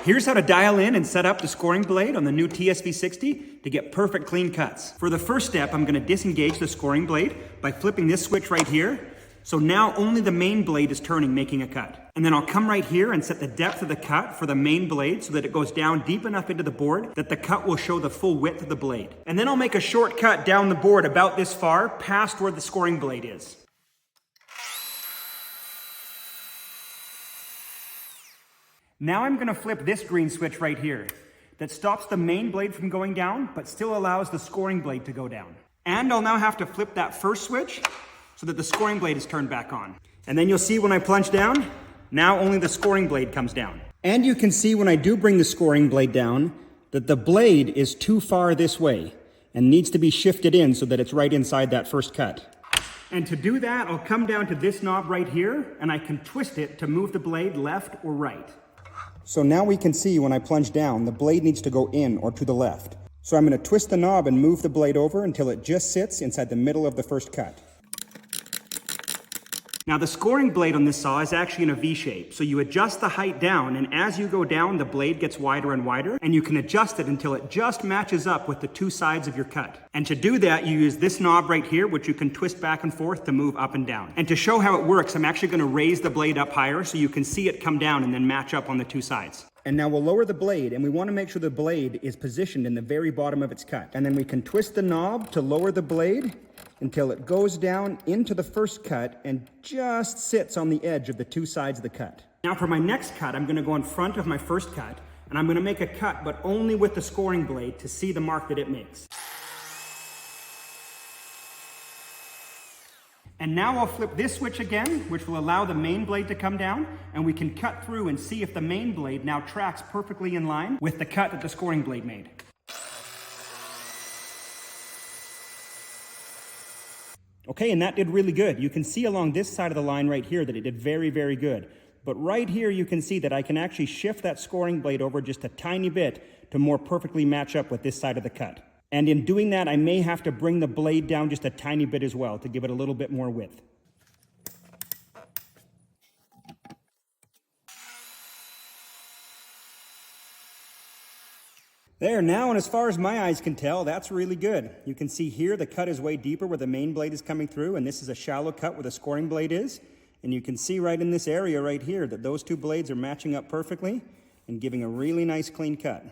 here's how to dial in and set up the scoring blade on the new TSV60 to get perfect clean cuts. For the first step, I'm gonna disengage the scoring blade by flipping this switch right here. So now only the main blade is turning, making a cut. And then I'll come right here and set the depth of the cut for the main blade so that it goes down deep enough into the board that the cut will show the full width of the blade. And then I'll make a short cut down the board about this far, past where the scoring blade is. Now I'm gonna flip this green switch right here that stops the main blade from going down, but still allows the scoring blade to go down. And I'll now have to flip that first switch so that the scoring blade is turned back on. And then you'll see when I plunge down, now only the scoring blade comes down. And you can see when I do bring the scoring blade down that the blade is too far this way and needs to be shifted in so that it's right inside that first cut. And to do that, I'll come down to this knob right here and I can twist it to move the blade left or right. So now we can see when I plunge down, the blade needs to go in or to the left. So I'm going to twist the knob and move the blade over until it just sits inside the middle of the first cut. Now the scoring blade on this saw is actually in a V shape, so you adjust the height down, and as you go down, the blade gets wider and wider, and you can adjust it until it just matches up with the two sides of your cut. And to do that, you use this knob right here, which you can twist back and forth to move up and down. And to show how it works, I'm actually going to raise the blade up higher so you can see it come down and then match up on the two sides. And now we'll lower the blade, and we want to make sure the blade is positioned in the very bottom of its cut. And then we can twist the knob to lower the blade until it goes down into the first cut and just sits on the edge of the two sides of the cut. Now for my next cut, I'm going to go in front of my first cut, and I'm going to make a cut, but only with the scoring blade to see the mark that it makes. And now I'll flip this switch again, which will allow the main blade to come down, and we can cut through and see if the main blade now tracks perfectly in line with the cut that the scoring blade made. Okay, and that did really good. You can see along this side of the line right here that it did very, very good. But right here you can see that I can actually shift that scoring blade over just a tiny bit to more perfectly match up with this side of the cut. And in doing that, I may have to bring the blade down just a tiny bit as well to give it a little bit more width. There, now, and as far as my eyes can tell, that's really good. You can see here the cut is way deeper where the main blade is coming through, and this is a shallow cut where the scoring blade is. And you can see right in this area right here that those two blades are matching up perfectly and giving a really nice clean cut.